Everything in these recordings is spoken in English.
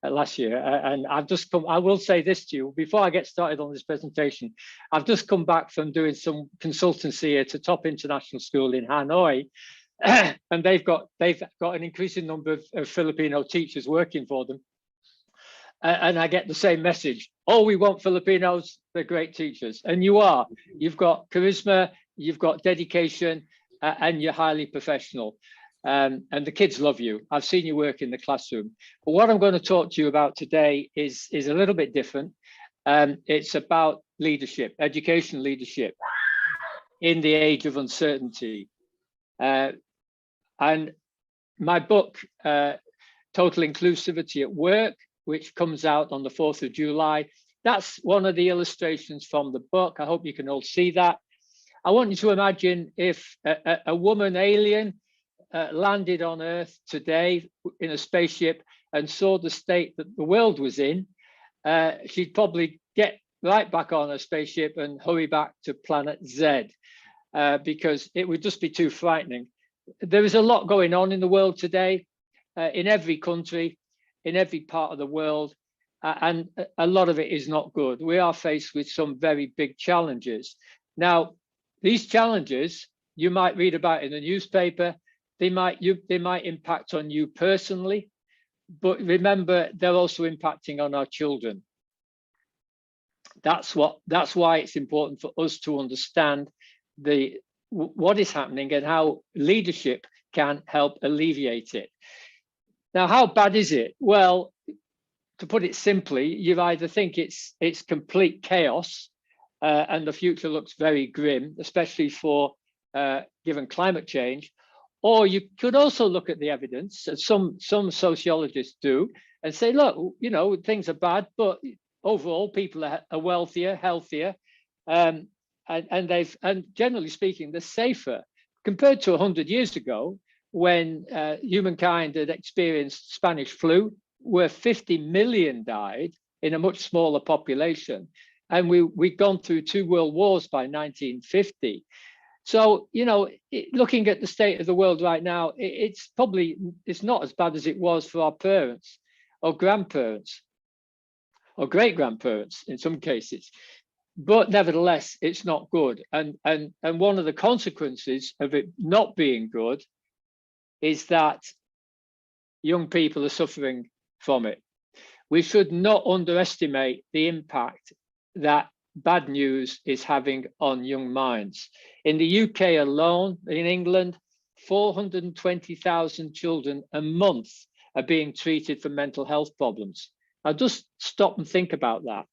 last year, and I've just come. I will say this to you before I get started on this presentation. I've just come back from doing some consultancy here to Top International School in Hanoi, and they've got an increasing number of Filipino teachers working for them, and I get the same message. Oh, we want Filipinos. They're great teachers, and you are. You've got charisma, you've got dedication, and you're highly professional. And the kids love you. I've seen you work in the classroom. But what I'm going to talk to you about today is a little bit different. It's about leadership, education leadership in the age of uncertainty. And my book, Total Inclusivity at Work, which comes out on the 4th of July, that's one of the illustrations from the book. I hope you can all see that. I want you to imagine if a woman alien landed on Earth today in a spaceship and saw the state that the world was in, she'd probably get right back on a spaceship and hurry back to planet Z, because it would just be too frightening. There is a lot going on in the world today, in every country, in every part of the world, and a lot of it is not good. We are faced with some very big challenges. Now, these challenges you might read about in the newspaper. They might impact on you personally, but remember, they're also impacting on our children. That's why it's important for us to understand what is happening and how leadership can help alleviate it. Now, how bad is it? Well, to put it simply, you either think it's complete chaos and the future looks very grim, especially for given climate change. Or you could also look at the evidence, as some sociologists do, and say, look, things are bad, but overall people are wealthier, healthier, and generally speaking, they're safer compared to 100 years ago, when humankind had experienced Spanish flu, where 50 million died in a much smaller population, and we'd gone through 2 world wars by 1950. So, looking at the state of the world right now, it's not as bad as it was for our parents or grandparents or great-grandparents in some cases. But nevertheless, it's not good. And one of the consequences of it not being good is that young people are suffering from it. We should not underestimate the impact that bad news is having on young minds. In the UK alone, in England, 420,000 children a month are being treated for mental health problems. Now just stop and think about that.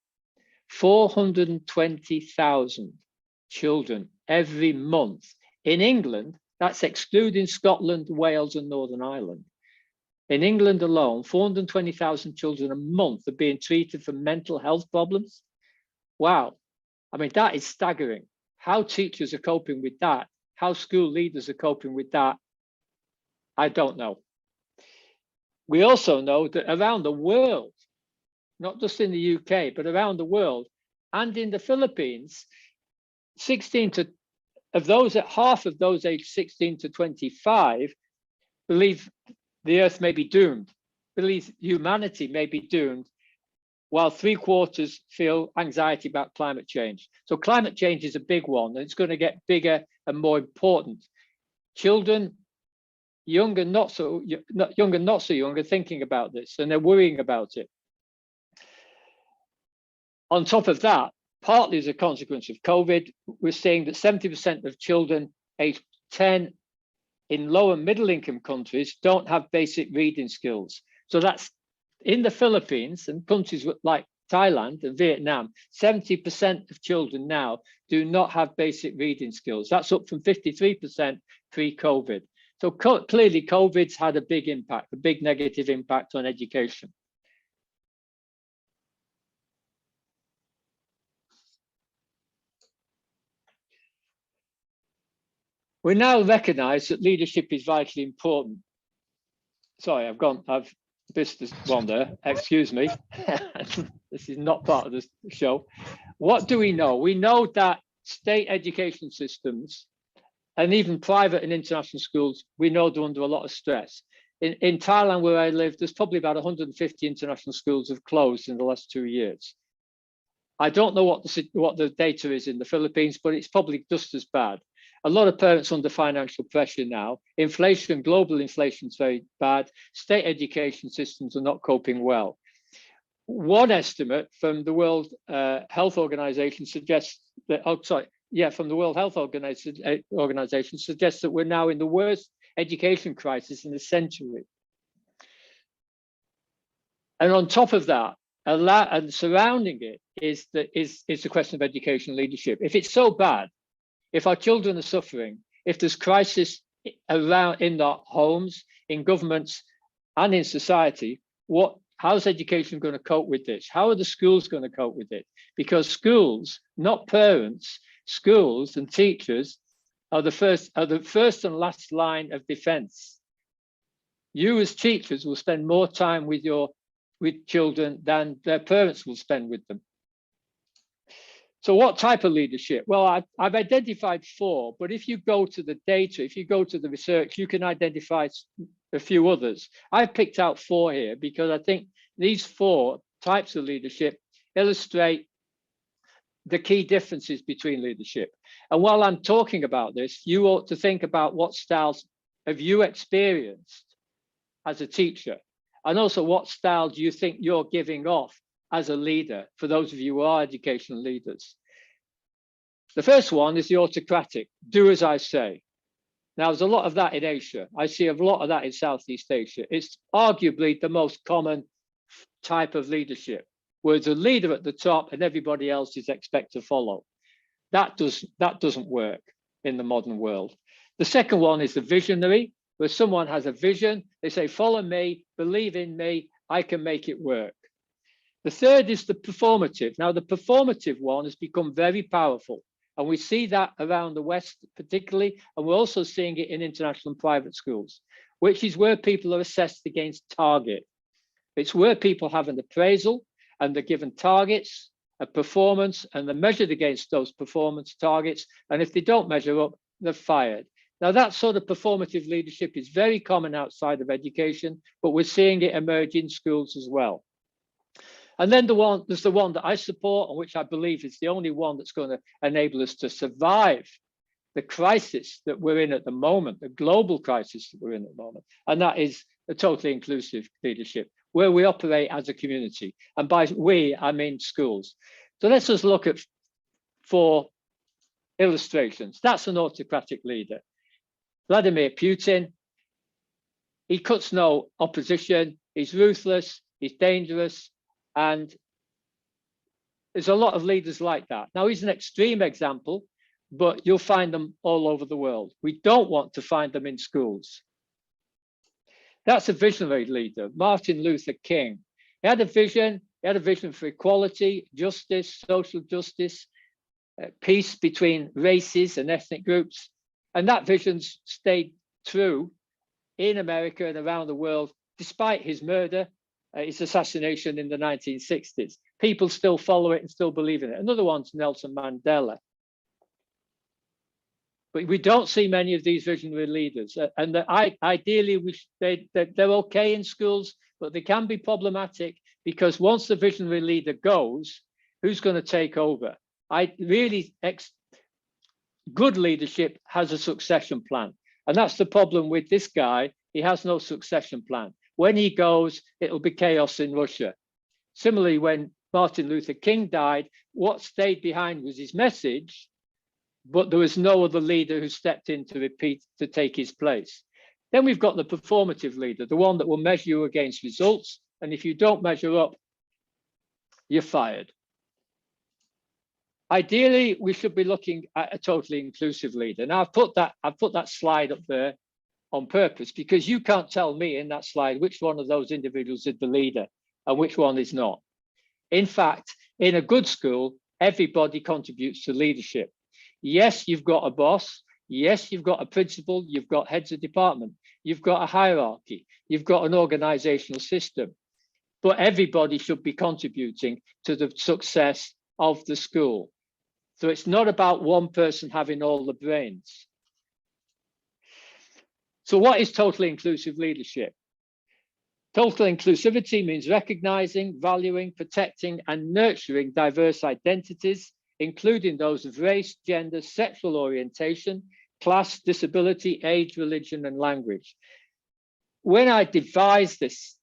420,000 children every month. In England, that's excluding Scotland, Wales, and Northern Ireland. In England alone, 420,000 children a month are being treated for mental health problems. Wow. I mean, that is staggering. How teachers are coping with that, how school leaders are coping with that, I don't know. We also know that around the world, not just in the UK, but around the world and in the Philippines, half of those aged 16 to 25 believe the earth may be doomed, believe humanity may be doomed, while 3/4 feel anxiety about climate change. So climate change is a big one, and it's going to get bigger and more important. Children, young and not so young, are thinking about this, and they're worrying about it. On top of that, partly as a consequence of COVID, we're seeing that 70% of children aged 10 in low and middle income countries don't have basic reading skills. So that's in the Philippines and countries like Thailand and Vietnam, 70% of children now do not have basic reading skills. That's up from 53% pre-COVID. So clearly COVID's had a big impact, a big negative impact on education. We now recognize that leadership is vitally important. Sorry, I've missed this one there, excuse me. This is not part of the show. What do we know? We know that state education systems and even private and international schools, we know they're under a lot of stress. In Thailand, where I live, there's probably about 150 international schools have closed in the last 2 years. I don't know what the data is in the Philippines, but it's probably just as bad. A lot of parents under financial pressure now. Inflation, global inflation is very bad. State education systems are not coping well. One estimate from the World Health Organization suggests that, from the World Health Organization suggests that we're now in the worst education crisis in a century. And on top of that, and surrounding it is the question of education leadership. If it's so bad, if our children are suffering, if there's crisis around in our homes, in governments, and in society, how's education going to cope with this? How are the schools going to cope with it? Because schools, not parents, schools and teachers are the first and last line of defense. You as teachers will spend more time with children than their parents will spend with them. So what type of leadership? Well, I've identified 4, but if you go to the data, if you go to the research, you can identify a few others. I've picked out 4 here because I think these 4 types of leadership illustrate the key differences between leadership. And while I'm talking about this, you ought to think about what styles have you experienced as a teacher? And also, what style do you think you're giving off as a leader, for those of you who are educational leaders? The first one is the autocratic, do as I say. Now, there's a lot of that in Asia. I see a lot of that in Southeast Asia. It's arguably the most common type of leadership, where there's a leader at the top and everybody else is expected to follow. That doesn't work in the modern world. The second one is the visionary, where someone has a vision, they say, follow me, believe in me, I can make it work. The third is the performative. Now, the performative one has become very powerful, and we see that around the West particularly, and we're also seeing it in international and private schools, which is where people are assessed against target. It's where people have an appraisal and they're given targets, a performance, and they're measured against those performance targets. And if they don't measure up, they're fired. Now, that sort of performative leadership is very common outside of education, but we're seeing it emerge in schools as well. And then there's the one that I support, and which I believe is the only one that's going to enable us to survive the crisis that we're in at the moment, the global crisis that we're in at the moment. And that is a totally inclusive leadership, where we operate as a community. And by we, I mean schools. So let's just look at 4 illustrations. That's an autocratic leader. Vladimir Putin, he cuts no opposition, he's ruthless, he's dangerous, and there's a lot of leaders like that. Now, he's an extreme example, but you'll find them all over the world. We don't want to find them in schools. That's a visionary leader, Martin Luther King. He had a vision for equality, justice, social justice, peace between races and ethnic groups. And that vision's stayed true in America and around the world, despite his murder, his assassination in the 1960s. People still follow it and still believe in it. Another one's Nelson Mandela. But we don't see many of these visionary leaders. And ideally, they're okay in schools, but they can be problematic because once the visionary leader goes, who's going to take over? Good leadership has a succession plan. And that's the problem with this guy. He has no succession plan. When he goes, it'll be chaos in Russia. Similarly, when Martin Luther King died, what stayed behind was his message, but there was no other leader who stepped in to take his place. Then we've got the performative leader, the one that will measure you against results. And if you don't measure up, you're fired. Ideally, we should be looking at a totally inclusive leader. Now, I've put that slide up there on purpose because you can't tell me in that slide which one of those individuals is the leader and which one is not. In fact, in a good school, everybody contributes to leadership. Yes, you've got a boss. Yes, you've got a principal. You've got heads of department. You've got a hierarchy. You've got an organizational system. But everybody should be contributing to the success of the school. So it's not about one person having all the brains. So what is totally inclusive leadership? Total inclusivity means recognizing, valuing, protecting, and nurturing diverse identities, including those of race, gender, sexual orientation, class, disability, age, religion, and language. When I devised this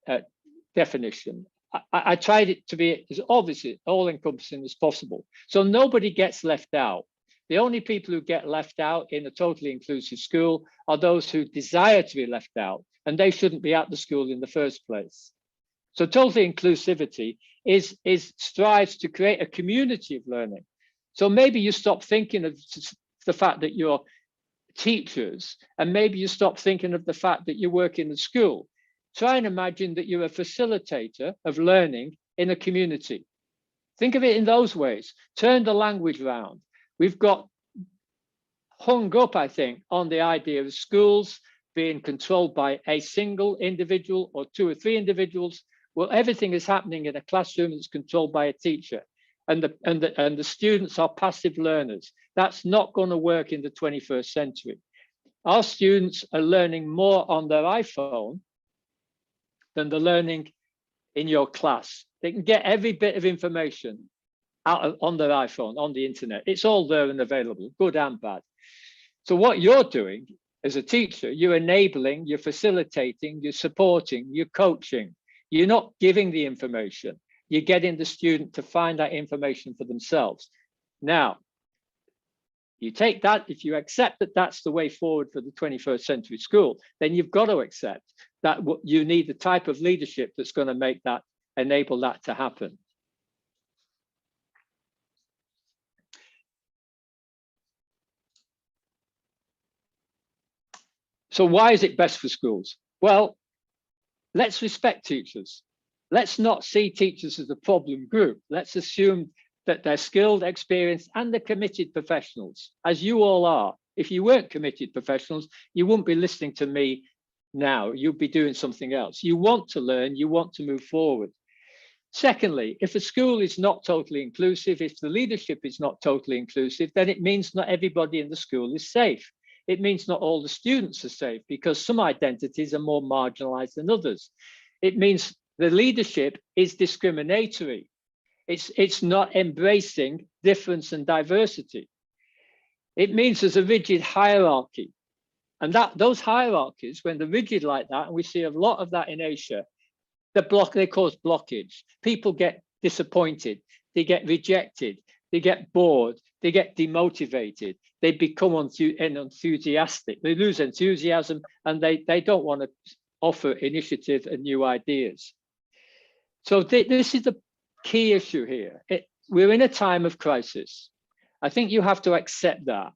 definition, I tried it to be as obviously all-encompassing as possible, so nobody gets left out. The only people who get left out in a totally inclusive school are those who desire to be left out, and they shouldn't be at the school in the first place. So total inclusivity strives to create a community of learning. So maybe you stop thinking of the fact that you're teachers, and maybe you stop thinking of the fact that you work in the school. Try and imagine that you're a facilitator of learning in a community. Think of it in those ways. Turn the language around. We've got hung up, I think, on the idea of schools being controlled by a single individual or 2 or 3 individuals. Well, everything is happening in a classroom that's controlled by a teacher, and the students are passive learners. That's not going to work in the 21st century. Our students are learning more on their iPhone than they're learning in your class. They can get every bit of information on their iPhone, on the internet. It's all there and available, good and bad. So what you're doing as a teacher, you're enabling, you're facilitating, you're supporting, you're coaching. You're not giving the information. You're getting the student to find that information for themselves. Now, you take that, if you accept that that's the way forward for the 21st century school, then you've got to accept that you need the type of leadership that's going to make that, enable that to happen. So why is it best for schools? Well, let's respect teachers. Let's not see teachers as a problem group. Let's assume that they're skilled, experienced, and they're committed professionals, as you all are. If you weren't committed professionals, you wouldn't be listening to me now. You'd be doing something else. You want to learn, you want to move forward. Secondly, if a school is not totally inclusive, if the leadership is not totally inclusive, then it means not everybody in the school is safe. It means not all the students are safe because some identities are more marginalized than others. It means the leadership is discriminatory. It's not embracing difference and diversity. It means there's a rigid hierarchy. And those hierarchies, when they're rigid like that, and we see a lot of that in Asia, they cause blockage. People get disappointed, they get rejected, they get bored, they get demotivated, they become enthusiastic, they lose enthusiasm, and they don't want to offer initiative and new ideas. So this is the key issue here. We're in a time of crisis. I think you have to accept that.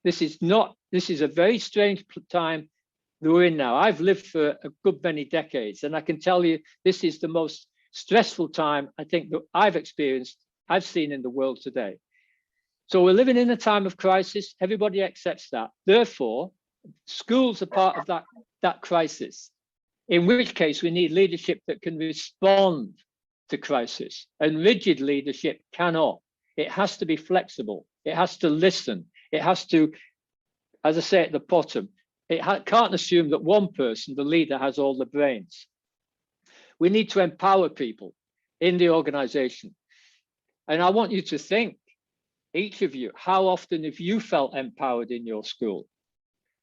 This is a very strange time that we're in now. I've lived for a good many decades, and I can tell you this is the most stressful time I think that I've seen in the world today. So we're living in a time of crisis. Everybody accepts that. Therefore, schools are part of that crisis, in which case we need leadership that can respond to crisis, and rigid leadership cannot. It has to be flexible. It has to listen. It has to, as I say at the bottom, it can't assume that one person, the leader, has all the brains. We need to empower people in the organization. And I want you to think, each of you, how often have you felt empowered in your school?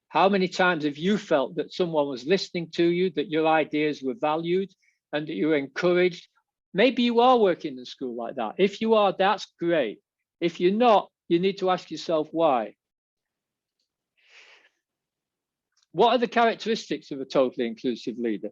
How many times have you felt that someone was listening to you, that your ideas were valued, and that you were encouraged? Maybe you are working in school like that. If you are, that's great. If you're not, you need to ask yourself why. What are the characteristics of a totally inclusive leader?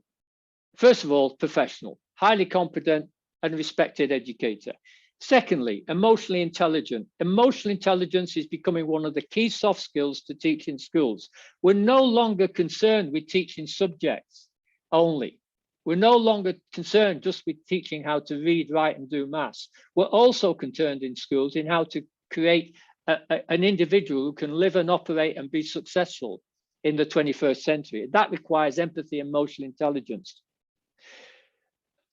First of all, professional, highly competent and respected educator. Secondly, emotionally intelligent. Emotional intelligence is becoming one of the key soft skills to teach in schools. We're no longer concerned with teaching subjects only. We're no longer concerned just with teaching how to read, write, and do maths. We're also concerned in schools in how to create an individual who can live and operate and be successful in the 21st century. That requires empathy and emotional intelligence.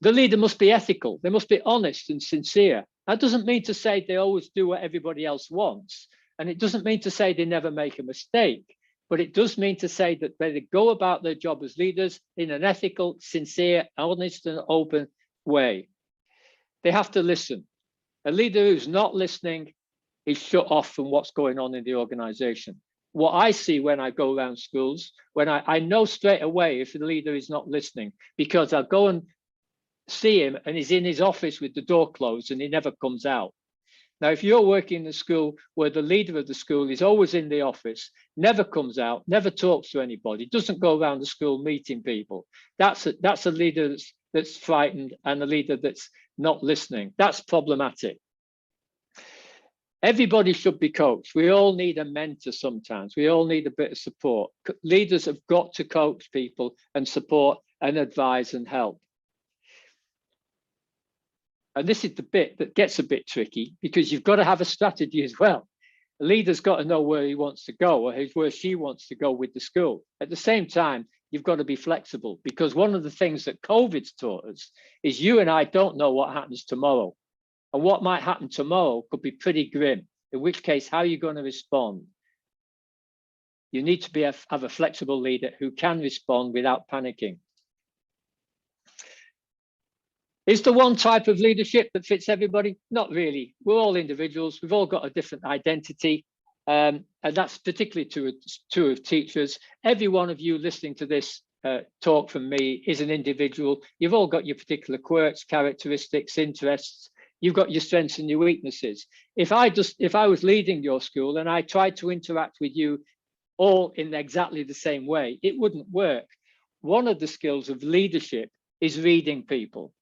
The leader must be ethical. They must be honest and sincere. That doesn't mean to say they always do what everybody else wants. And it doesn't mean to say they never make a mistake. but it does mean to say that they go about their job as leaders in an ethical, sincere, honest, and open way. They have to listen. A leader who's not listening is shut off from what's going on in the organization. What I see when I go around schools, when I know straight away if the leader is not listening, because I'll go and see him and he's in his office with the door closed and he never comes out. Now, if you're working in a school where the leader of the school is always in the office, never comes out, never talks to anybody, doesn't go around the school meeting people, that's a leader that's frightened and a leader that's not listening. That's problematic. Everybody should be coached. We all need a mentor sometimes. We all need a bit of support. Leaders have got to coach people and support and advise and help. And this is the bit that gets a bit tricky because you've got to have a strategy as well. The leader's got to know where he wants to go or where she wants to go with the school. At the same time, you've got to be flexible because one of the things that COVID's taught us is you and I don't know what happens tomorrow. And what might happen tomorrow could be pretty grim, in which case, how are you going to respond? You need to have a flexible leader who can respond without panicking. Is there one type of leadership that fits everybody? Not really. We're all individuals. We've all got a different identity. And that's particularly true of teachers. Every one of you listening to this talk from me is an individual. You've all got your particular quirks, characteristics, interests. You've got your strengths and your weaknesses. If I was leading your school and I tried to interact with you all in exactly the same way, it wouldn't work. One of the skills of leadership is reading people.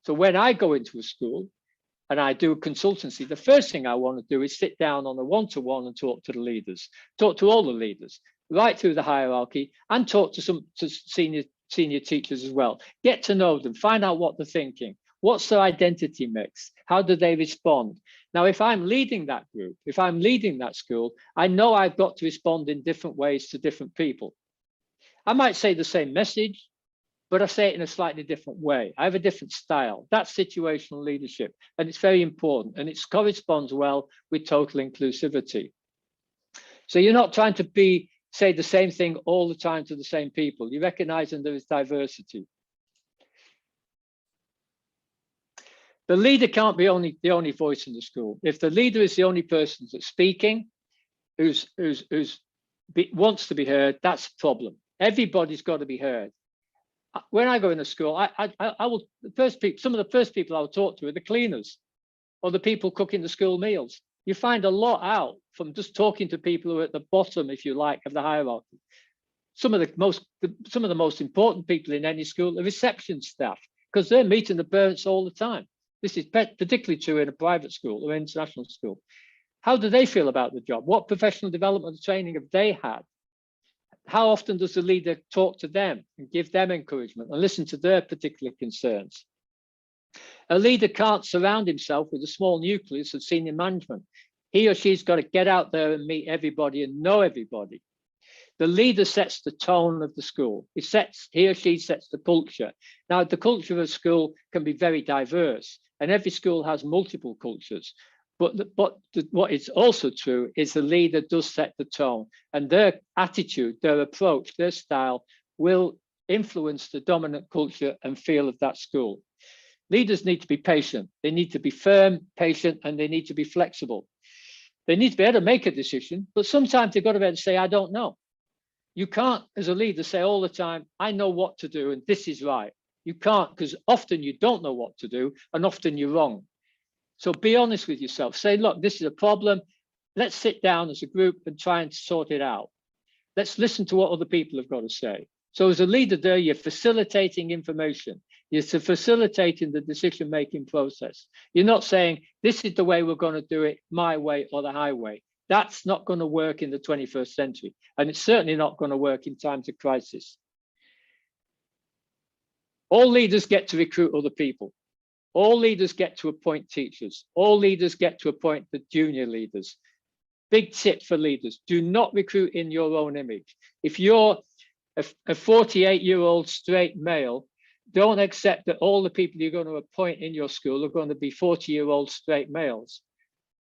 So when I go into a school and I do a consultancy, the first thing I want to do is sit down on a one-to-one and talk to the leaders, talk to all the leaders, right through the hierarchy, and talk to some senior teachers as well. Get to know them, find out what they're thinking. What's their identity mix? How do they respond? Now, if I'm leading that group, if I'm leading that school, I know I've got to respond in different ways to different people. I might say the same message, but I say it in a slightly different way. I have a different style. That's situational leadership, and it's very important, and it corresponds well with total inclusivity. So you're not trying to say the same thing all the time to the same people. You recognize that there is diversity. The leader can't be the only voice in the school. If the leader is the only person that's speaking, who's wants to be heard, that's a problem. Everybody's got to be heard. When I go in a school, some of the first people I'll talk to are the cleaners or the people cooking the school meals. You find a lot out from just talking to people who are at the bottom, if you like, of the hierarchy. Some of the most important people in any school are reception staff because they're meeting the parents all the time. This is particularly true in a private school or international school. How do they feel about the job? What professional development and training have they had? How often does the leader talk to them and give them encouragement and listen to their particular concerns? A leader can't surround himself with a small nucleus of senior management. He or she's got to get out there and meet everybody and know everybody. The leader sets the tone of the school. He or she sets the culture. Now, the culture of a school can be very diverse, and every school has multiple cultures. But what is also true is the leader does set the tone, and their attitude, their approach, their style will influence the dominant culture and feel of that school. Leaders need to be patient. They need to be firm, patient, and they need to be flexible. They need to be able to make a decision, but sometimes they've got to be able to say, I don't know. You can't, as a leader, say all the time, I know what to do and this is right. You can't, because often you don't know what to do and often you're wrong. So be honest with yourself. Say, look, this is a problem. Let's sit down as a group and try and sort it out. Let's listen to what other people have got to say. So as a leader there, you're facilitating information. You're facilitating the decision-making process. You're not saying, this is the way we're going to do it, my way or the highway. That's not going to work in the 21st century. And it's certainly not going to work in times of crisis. All leaders get to recruit other people. All leaders get to appoint teachers. All leaders get to appoint the junior leaders. Big tip for leaders, do not recruit in your own image. If you're a 48-year-old straight male, don't accept that all the people you're going to appoint in your school are going to be 40-year-old straight males.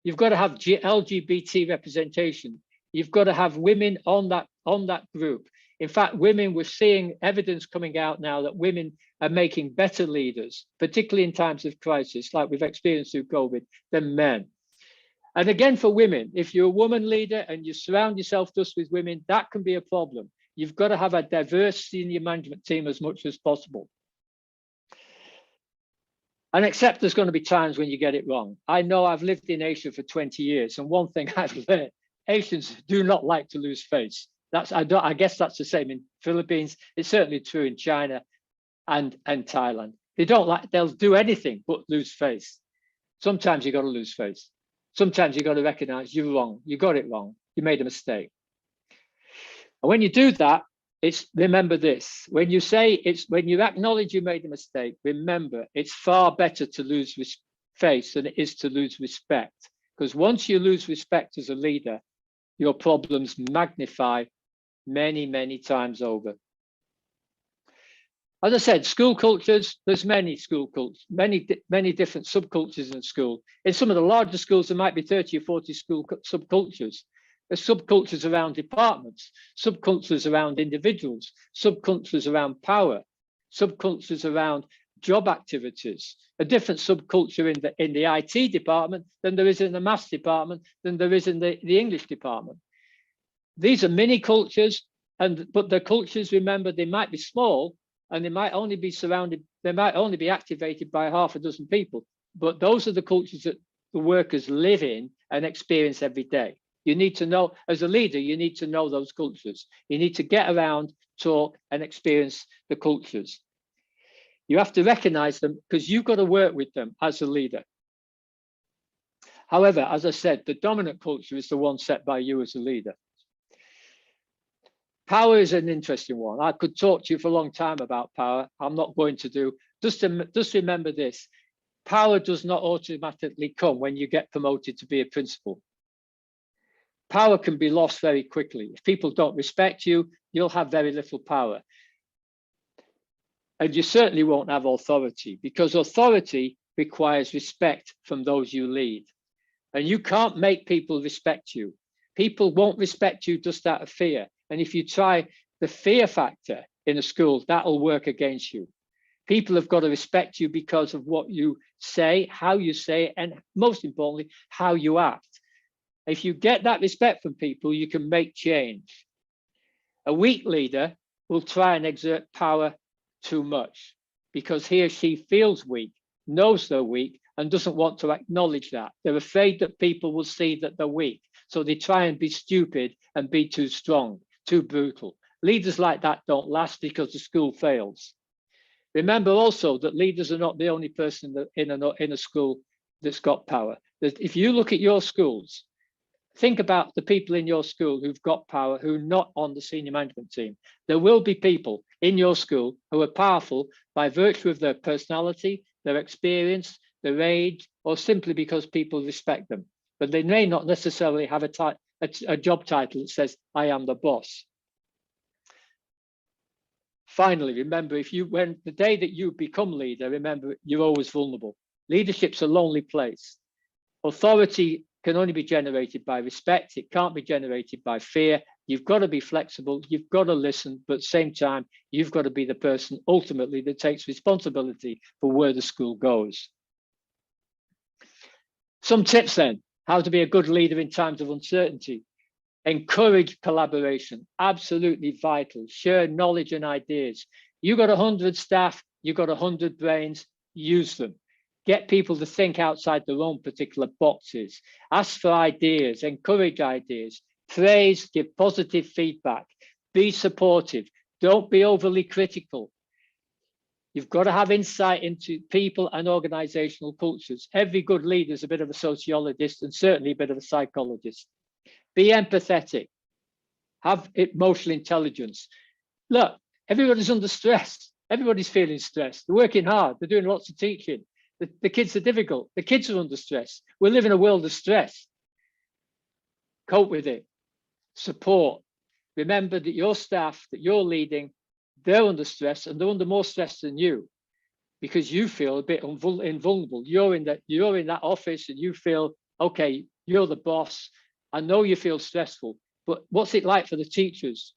You've got to have LGBT representation. You've got to have women on on that group. In fact, women, we're seeing evidence coming out now that women are making better leaders, particularly in times of crisis, like we've experienced through COVID, than men. And again, for women, if you're a woman leader and you surround yourself just with women, that can be a problem. You've got to have a diverse senior management team as much as possible. And accept there's going to be times when you get it wrong. I know I've lived in Asia for 20 years, and one thing I've learned, Asians do not like to lose face. I guess that's the same in Philippines. It's certainly true in China and Thailand. They'll do anything but lose face. Sometimes you got to lose face. Sometimes you got to recognize you're wrong. You got it wrong. You made a mistake. And when you do that, remember this. When you acknowledge you made a mistake, remember it's far better to lose face than it is to lose respect. Because once you lose respect as a leader, your problems magnify many, many times over. As I said, school cultures, there's many school cultures, many different subcultures in school. In some of the larger schools, there might be 30 or 40 school subcultures. There's subcultures around departments, subcultures around individuals, subcultures around power, subcultures around job activities, a different subculture in the IT department than there is in the maths department, than there is in the English department. These are mini cultures, but the cultures, remember, they might be small, and they might only be activated by half a dozen people. But those are the cultures that the workers live in and experience every day. You need to know, as a leader, you need to know those cultures. You need to get around, talk, and experience the cultures. You have to recognize them because you've got to work with them as a leader. However, as I said, the dominant culture is the one set by you as a leader. Power is an interesting one. I could talk to you for a long time about power. I'm not going to do. Just remember this. Power does not automatically come when you get promoted to be a principal. Power can be lost very quickly. If people don't respect you, you'll have very little power. And you certainly won't have authority, because authority requires respect from those you lead. And you can't make people respect you. People won't respect you just out of fear. And if you try the fear factor in a school, that'll work against you. People have got to respect you because of what you say, how you say it, and most importantly, how you act. If you get that respect from people, you can make change. A weak leader will try and exert power too much because he or she feels weak, knows they're weak, and doesn't want to acknowledge that. They're afraid that people will see that they're weak. So they try and be stupid and be too strong, too brutal. Leaders like that don't last because the school fails. Remember also that leaders are not the only person in a school that's got power. If you look at your schools, think about the people in your school who've got power, who are not on the senior management team. There will be people in your school who are powerful by virtue of their personality, their experience, their age, or simply because people respect them. But they may not necessarily have a job title that says, I am the boss. Finally, remember, when the day that you become leader, remember, you're always vulnerable. Leadership's a lonely place. Authority can only be generated by respect. It can't be generated by fear. You've got to be flexible. You've got to listen, but at the same time, you've got to be the person ultimately that takes responsibility for where the school goes. Some tips then, how to be a good leader in times of uncertainty. Encourage collaboration, absolutely vital. Share knowledge and ideas. You got 100 staff, you got 100 brains, use them. Get people to think outside their own particular boxes. Ask for ideas, encourage ideas, praise, give positive feedback, be supportive. Don't be overly critical. You've got to have insight into people and organizational cultures. Every good leader is a bit of a sociologist and certainly a bit of a psychologist. Be empathetic. Have emotional intelligence. Look, everybody's under stress. Everybody's feeling stressed. They're working hard. They're doing lots of teaching. The kids are difficult. The kids are under stress. We live in a world of stress. Cope with it. Support. Remember that your staff that you're leading, they're under stress and they're under more stress than you because you feel a bit invulnerable. You're in that office and you feel, okay, you're the boss. I know you feel stressful. But what's it like for the teachers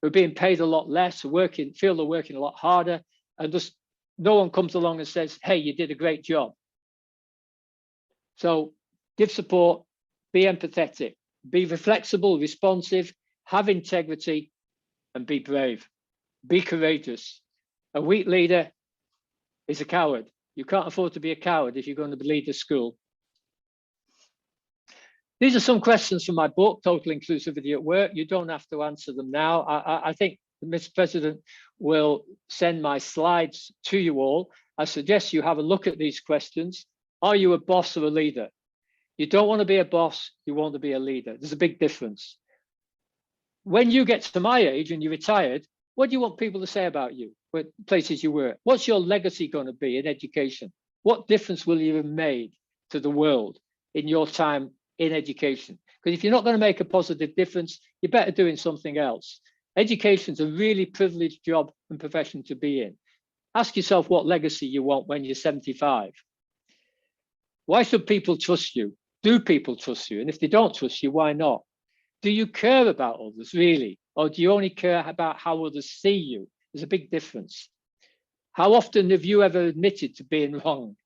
who are being paid a lot less, feel they're working a lot harder, and just no one comes along and says, hey, you did a great job. So give support, be empathetic, be flexible, responsive, have integrity, and be brave. Be courageous. A weak leader is a coward. You can't afford to be a coward if you're going to lead a school. These are some questions from my book, Total Inclusivity at Work. You don't have to answer them now. I think Mr. President will send my slides to you all. I suggest you have a look at these questions. Are you a boss or a leader? You don't want to be a boss, you want to be a leader. There's a big difference. When you get to my age and you're retired, what do you want people to say about you, places you work? What's your legacy going to be in education? What difference will you have made to the world in your time in education? Because if you're not going to make a positive difference, you're better doing something else. Education is a really privileged job and profession to be in. Ask yourself what legacy you want when you're 75. Why should people trust you? Do people trust you? And if they don't trust you, why not? Do you care about others, really? Or do you only care about how others see you? There's a big difference. How often have you ever admitted to being wrong?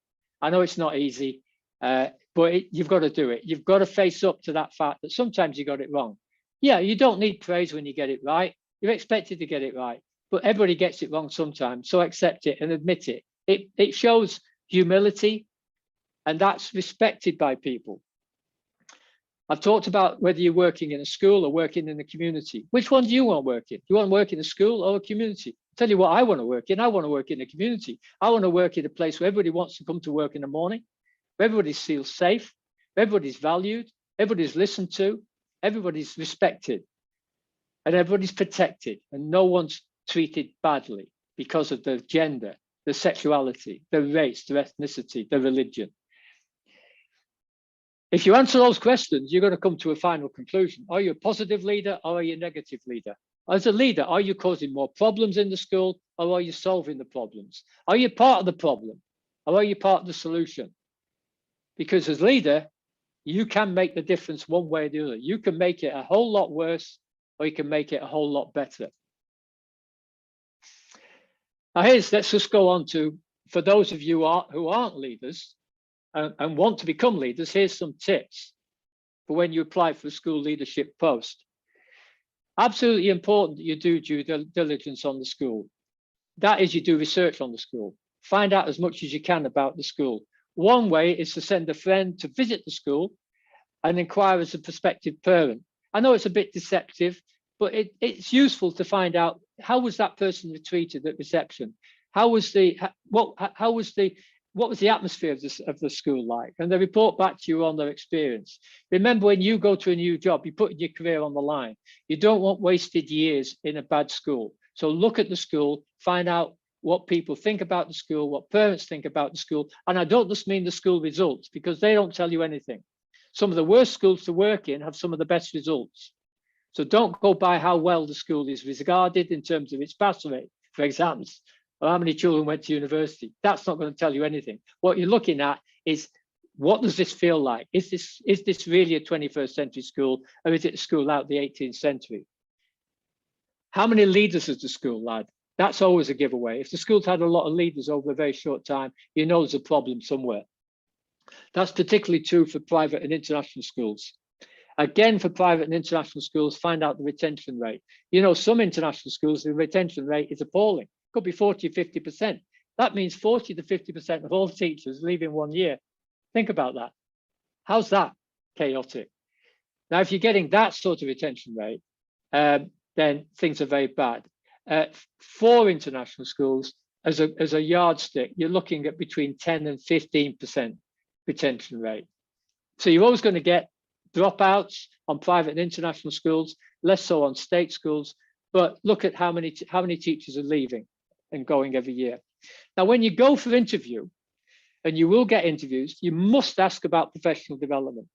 I know it's not easy, but you've got to do it. You've got to face up to that fact that sometimes you got it wrong. Yeah, you don't need praise when you get it right. You're expected to get it right, but everybody gets it wrong sometimes. So accept it and admit it. It shows humility, and that's respected by people. I've talked about whether you're working in a school or working in the community. Which one do you want to work in? Do you want to work in a school or a community? I'll tell you what I want to work in. I want to work in a community. I want to work in a place where everybody wants to come to work in the morning, where everybody feels safe, everybody's valued, everybody's listened to, everybody's respected, and everybody's protected, and no one's treated badly because of their gender, their sexuality, their race, their ethnicity, their religion. If you answer those questions, you're going to come to a final conclusion. Are you a positive leader or are you a negative leader? As a leader, are you causing more problems in the school or are you solving the problems? Are you part of the problem or are you part of the solution? Because as leader, you can make the difference one way or the other. You can make it a whole lot worse or you can make it a whole lot better. Now let's just go on to, for those of you who aren't leaders, and want to become leaders, here's some tips for when you apply for a school leadership post. Absolutely important that you do due diligence on the school. That is, you do research on the school. Find out as much as you can about the school. One way is to send a friend to visit the school and inquire as a prospective parent. I know it's a bit deceptive, but it's useful to find out, how was that person treated at reception? What was the atmosphere of the school like? And they report back to you on their experience. Remember, when you go to a new job, you're putting your career on the line. You don't want wasted years in a bad school. So look at the school, find out what people think about the school, what parents think about the school. And I don't just mean the school results, because they don't tell you anything. Some of the worst schools to work in have some of the best results. So don't go by how well the school is regarded in terms of its pass rate for exams, or how many children went to university. That's not going to tell you anything. What you're looking at is, what does this feel like? Is this really a 21st century school, or is it a school out the 18th century? How many leaders has the school had? That's always a giveaway. If the school's had a lot of leaders over a very short time, you know there's a problem somewhere. That's particularly true for private and international schools. Again, for private and international schools, find out the retention rate. You know, some international schools, the retention rate is appalling. Could be 40, 50%. That means 40 to 50% of all teachers leave in 1 year. Think about that. How's that chaotic? Now, if you're getting that sort of retention rate, then things are very bad. For international schools, as a yardstick, you're looking at between 10 and 15% retention rate. So you're always going to get dropouts on private and international schools, less so on state schools, but look at how many teachers are leaving and going every year. Now, when you go for interview, and you will get interviews, you must ask about professional development.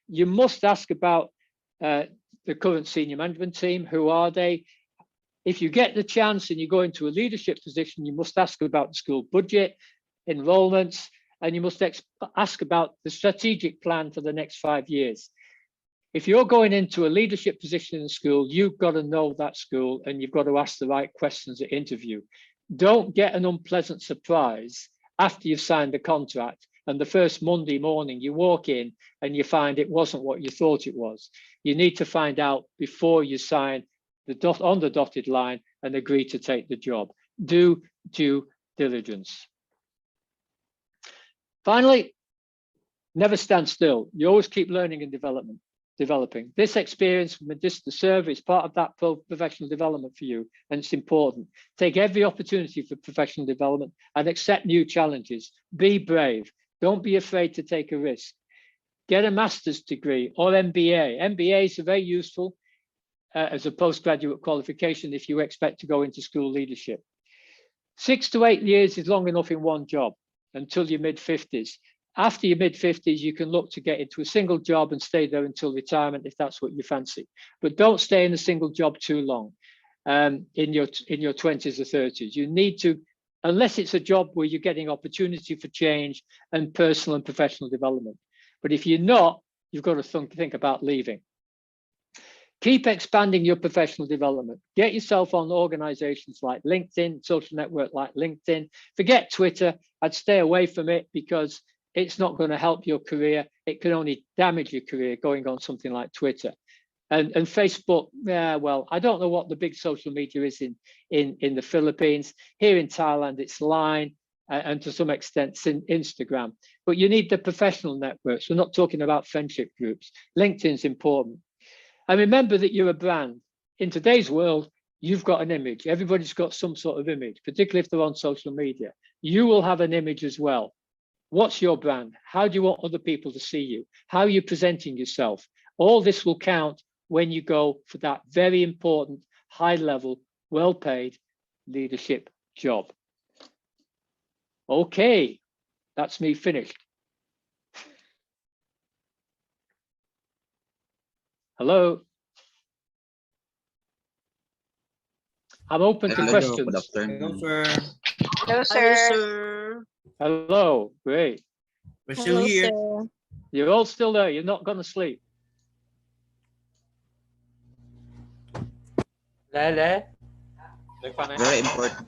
You must ask about the current senior management team. Who are they? If you get the chance and you go into a leadership position, you must ask about the school budget, enrollments, and you must ask about the strategic plan for the next 5 years. If you're going into a leadership position in school, you've got to know that school and you've got to ask the right questions at interview. Don't get an unpleasant surprise after you've signed the contract and the first Monday morning you walk in and you find it wasn't what you thought it was. You need to find out before you sign on the dotted line and agree to take the job. Do due diligence. Finally, never stand still. You always keep learning and developing. This experience from the survey is part of that professional development for you, and it's important. Take every opportunity for professional development and accept new challenges. Be brave. Don't be afraid to take a risk. Get a master's degree or MBA. MBAs are very useful as a postgraduate qualification if you expect to go into school leadership. 6 to 8 years is long enough in one job until your mid-50s. After your mid-50s, you can look to get into a single job and stay there until retirement if that's what you fancy. But don't stay in a single job too long in your 20s or 30s. You need to, unless it's a job where you're getting opportunity for change and personal and professional development. But if you're not, you've got to think about leaving. Keep expanding your professional development. Get yourself on organizations like LinkedIn, social network like LinkedIn. Forget Twitter. I'd stay away from it because it's not going to help your career. It can only damage your career going on something like Twitter. And Facebook, yeah, well, I don't know what the big social media is in the Philippines. Here in Thailand, it's Line, and to some extent, it's Instagram. But you need the professional networks. We're not talking about friendship groups. LinkedIn's important. And remember that you're a brand. In today's world, you've got an image. Everybody's got some sort of image, particularly if they're on social media. You will have an image as well. What's your brand? How do you want other people to see you? How are you presenting yourself? All this will count when you go for that very important, high-level, well-paid leadership job. Okay, that's me finished. Hello. I'm open to questions. Good afternoon. Hello, sir. Hello, great. We're still here. Sir. You're all still there. You're not going to sleep. Very important.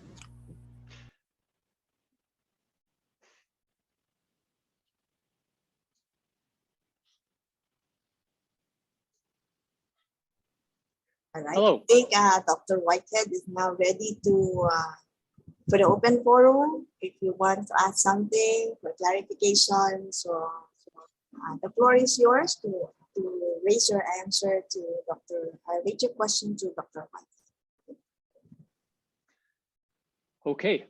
All right. Hello. I think Dr. Whitehead is now ready to for the open forum. If you want to add something for clarification, so the floor is yours to raise your answer to raise your question to Dr. Whitehead. Okay.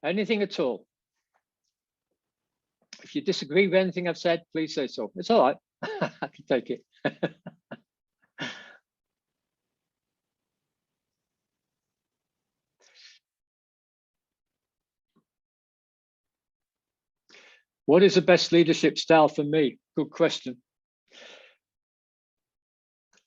Anything at all? If you disagree with anything I've said, please say so. It's all right. I can take it. What is the best leadership style for me? Good question.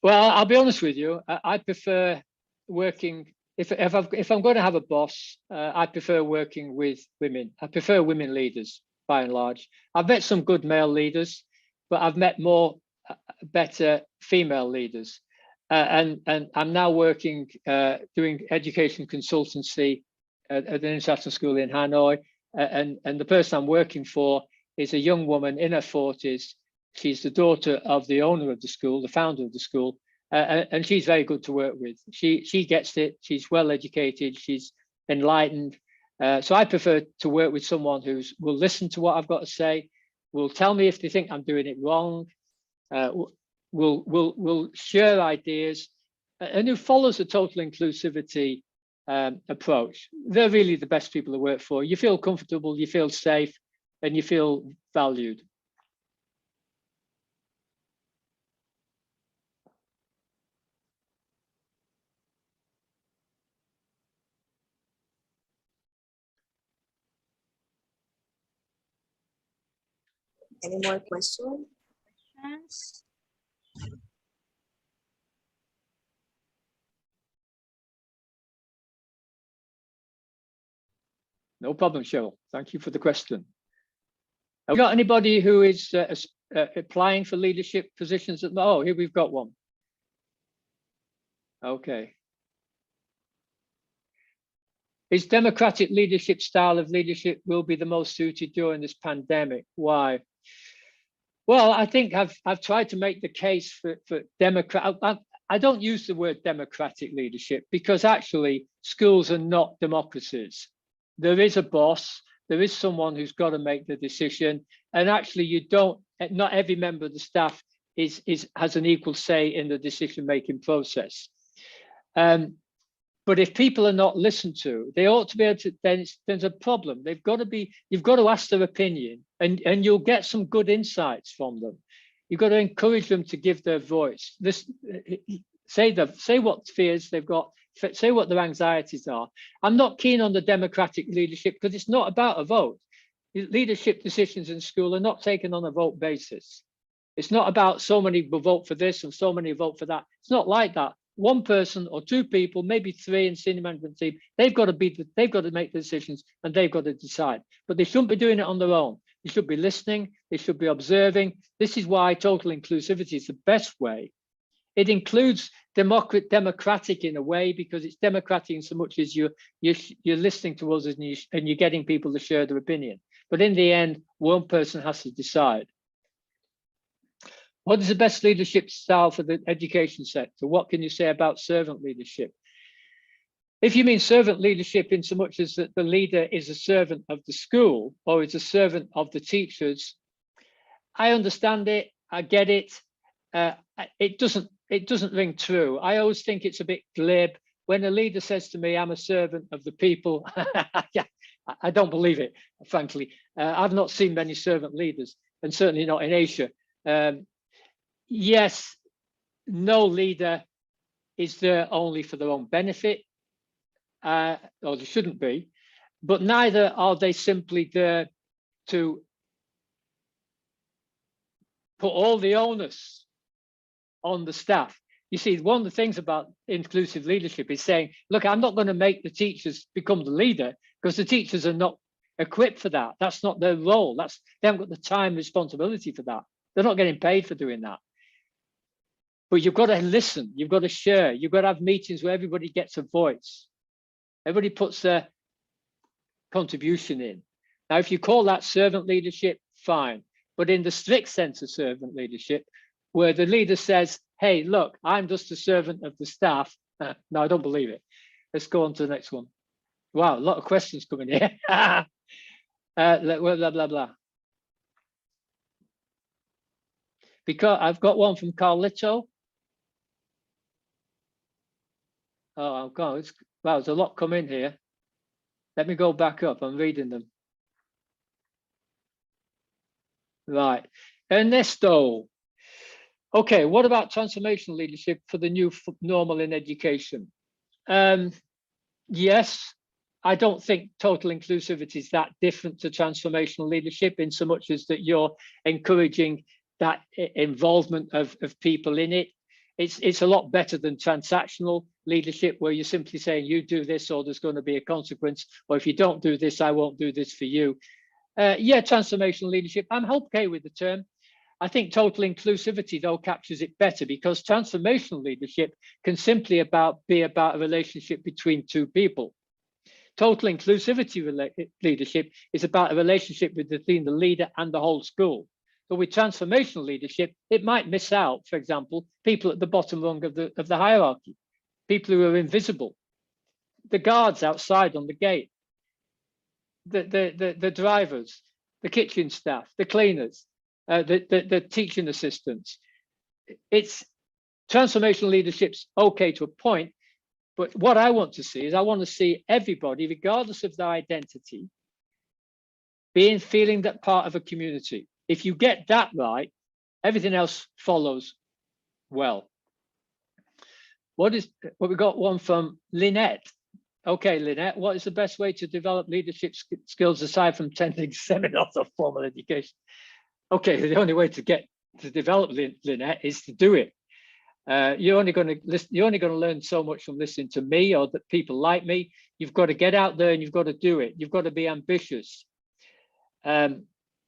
Well, I'll be honest with you. I prefer working, if I'm going to have a boss, I prefer working with women. I prefer women leaders by and large. I've met some good male leaders, but I've met more better female leaders. And I'm now working, doing education consultancy at an international school in Hanoi. And the person I'm working for is a young woman in her 40s. She's the daughter of the owner of the school, the founder of the school, and she's very good to work with. She gets it. She's well educated. She's enlightened. So I prefer to work with someone who will listen to what I've got to say, will tell me if they think I'm doing it wrong, will share ideas, and who follows a total inclusivity approach. They're really the best people to work for. You feel comfortable, you feel safe, and you feel valued. Any more questions? No problem, Cheryl. Thank you for the question. Have we got anybody who is applying for leadership positions? Oh, here we've got one. Okay. His democratic leadership style of leadership will be the most suited during this pandemic. Why? Well, I think I've tried to make the case for democrat. I don't use the word democratic leadership because actually schools are not democracies. There is a boss, there is someone who's got to make the decision, and actually not every member of the staff has an equal say in the decision-making process. But if people are not listened to, they ought to be able to, then there's a problem. You've got to ask their opinion, and you'll get some good insights from them. You've got to encourage them to give their voice. Say what fears they've got, say what their anxieties are. I'm not keen on the democratic leadership because it's not about a vote. Leadership decisions in school are not taken on a vote basis. It's not about so many will vote for this and so many vote for that. It's not like that. One person or two people, maybe three in senior management team, they've got to make the decisions and they've got to decide. But they shouldn't be doing it on their own. They should be listening. They should be observing. This is why total inclusivity is the best way. It includes democratic in a way because it's democratic in so much as you're listening to others and you're getting people to share their opinion. But in the end, one person has to decide. What is the best leadership style for the education sector? What can you say about servant leadership? If you mean servant leadership in so much as that the leader is a servant of the school or is a servant of the teachers, I understand it, I get it. It doesn't ring true. I always think it's a bit glib. When a leader says to me, I'm a servant of the people, yeah, I don't believe it, frankly. I've not seen many servant leaders, and certainly not in Asia. Yes, no leader is there only for their own benefit, or they shouldn't be, but neither are they simply there to put all the onus on the staff. You see, one of the things about inclusive leadership is saying, look, I'm not going to make the teachers become the leader because the teachers are not equipped for that. That's not their role. They haven't got the time and responsibility for that. They're not getting paid for doing that. But you've got to listen, you've got to share, you've got to have meetings where everybody gets a voice. Everybody puts their contribution in. Now, if you call that servant leadership, fine. But in the strict sense of servant leadership, where the leader says, hey, look, I'm just a servant of the staff. No, I don't believe it. Let's go on to the next one. Wow, a lot of questions coming here. Blah, blah, blah, blah. Because I've got one from Carlito. Oh, wow, there's a lot come in here. Let me go back up. I'm reading them. Right. Ernesto. Okay, what about transformational leadership for the new normal in education? Yes, I don't think total inclusivity is that different to transformational leadership in so much as that you're encouraging that involvement of people in it. It's a lot better than transactional leadership where you're simply saying you do this or there's going to be a consequence, or if you don't do this, I won't do this for you. Yeah, transformational leadership, I'm okay with the term. I think total inclusivity though captures it better because transformational leadership can simply be about a relationship between two people. Total inclusivity leadership is about a relationship between the leader and the whole school. But with transformational leadership, it might miss out, for example, people at the bottom rung of the hierarchy, people who are invisible, the guards outside on the gate, the drivers, the kitchen staff, the cleaners, the teaching assistants. It's transformational leadership's okay to a point, but what I want to see is I want to see everybody, regardless of their identity, feeling that part of a community. If you get that right, everything else follows well. We got one from Lynette. Okay, Lynette, what is the best way to develop leadership skills aside from attending seminars of formal education? Okay, the only way to develop Lynette is to do it. You're only going to learn so much from listening to me or that people like me. You've got to get out there and you've got to do it. You've got to be ambitious.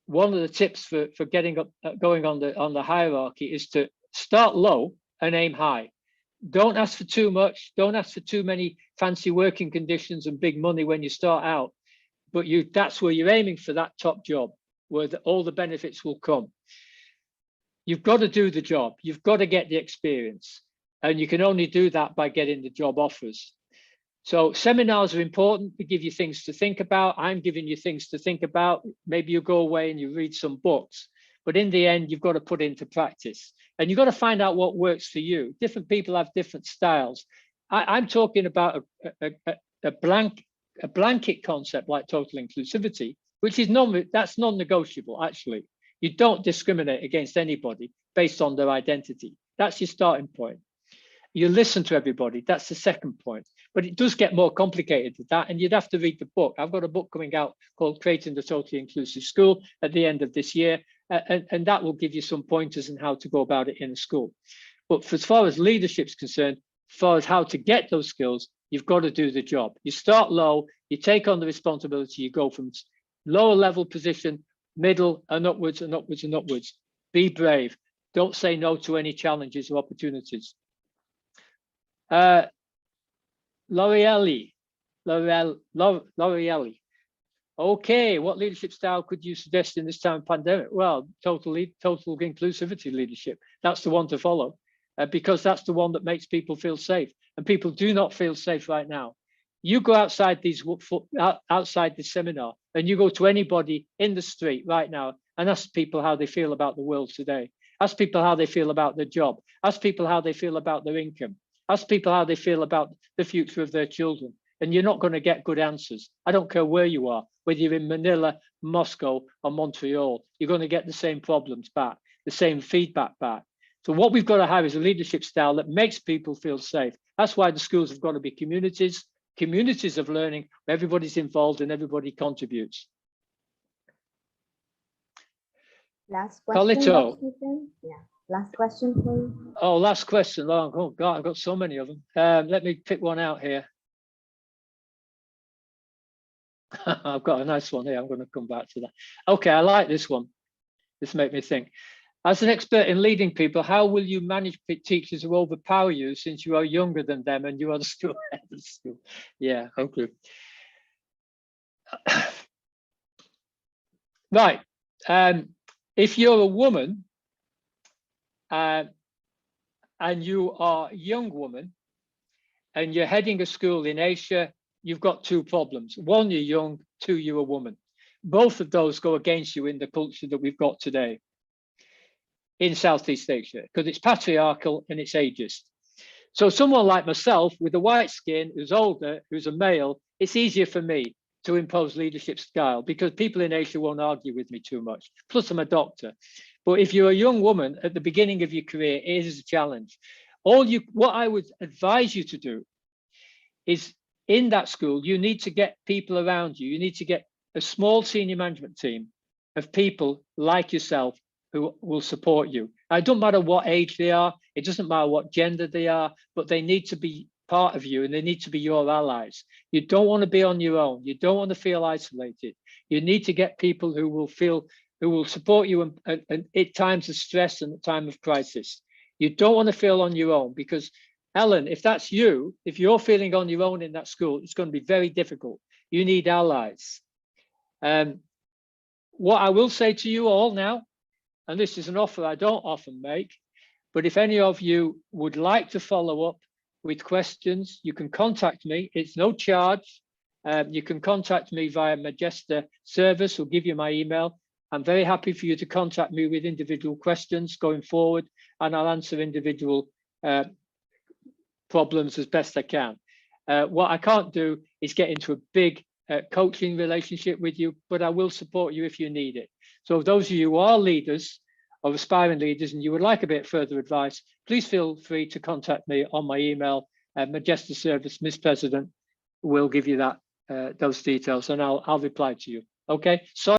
one of the tips for getting up, going on the hierarchy is to start low and aim high. Don't ask for too much. Don't ask for too many fancy working conditions and big money when you start out. But that's where you're aiming for, that top job, where all the benefits will come. You've got to do the job. You've got to get the experience. And you can only do that by getting the job offers. So seminars are important to give you things to think about. I'm giving you things to think about. Maybe you go away and you read some books, but in the end, you've got to put into practice and you've got to find out what works for you. Different people have different styles. I'm talking about a blanket concept like total inclusivity, which is that's non-negotiable. Actually, you don't discriminate against anybody based on their identity. That's your starting point. You listen to everybody. That's the second point. But it does get more complicated than that. And you'd have to read the book. I've got a book coming out called Creating the Totally Inclusive School at the end of this year. And that will give you some pointers on how to go about it in a school. But as far as leadership's concerned, as far as how to get those skills, you've got to do the job. You start low, you take on the responsibility, you go from lower level position, middle, and upwards and upwards and upwards. Be brave. Don't say no to any challenges or opportunities. L'Oreal. Okay, what leadership style could you suggest in this time of pandemic? Well, total inclusivity leadership. That's the one to follow because that's the one that makes people feel safe. And people do not feel safe right now. You go outside outside this seminar and you go to anybody in the street right now and ask people how they feel about the world today. Ask people how they feel about their job. Ask people how they feel about their income. Ask people how they feel about the future of their children. And you're not going to get good answers. I don't care where you are, whether you're in Manila, Moscow, or Montreal, you're going to get the same problems back, the same feedback back. So what we've got to have is a leadership style that makes people feel safe. That's why the schools have got to be communities of learning, where everybody's involved and everybody contributes. Last question. Carlito. Yeah. Last question, please. Oh, last question. Oh, God, I've got so many of them. Let me pick one out here. I've got a nice one here. I'm going to come back to that. Okay, I like this one. This makes me think. As an expert in leading people, how will you manage teachers who overpower you since you are younger than them and you are the school head of the school? Yeah, okay. Right. If you're a woman, and you are a young woman and you're heading a school in Asia, you've got two problems. One, you're young, two, you're a woman. Both of those go against you in the culture that we've got today in Southeast Asia, because it's patriarchal and it's ageist. So someone like myself with a white skin, who's older, who's a male, it's easier for me to impose leadership style because people in Asia won't argue with me too much. Plus I'm a doctor. But if you're a young woman at the beginning of your career, it is a challenge. What I would advise you to do is in that school, you need to get people around you. You need to get a small senior management team of people like yourself who will support you. It doesn't matter what age they are. It doesn't matter what gender they are, but they need to be part of you and they need to be your allies. You don't want to be on your own. You don't want to feel isolated. You need to get people who will support you at times of stress and at time of crisis. You don't want to feel on your own because, Ellen, if that's you, if you're feeling on your own in that school, it's going to be very difficult. You need allies. What I will say to you all now, and this is an offer I don't often make, but if any of you would like to follow up with questions, you can contact me. It's no charge. You can contact me via Magesta service or give you my email. I'm very happy for you to contact me with individual questions going forward, and I'll answer individual problems as best I can. What I can't do is get into a big coaching relationship with you, but I will support you if you need it. So those of you who are leaders or aspiring leaders and you would like a bit further advice, please feel free to contact me on my email. Magesta service, Ms. President will give you that those details and I'll reply to you. Okay. So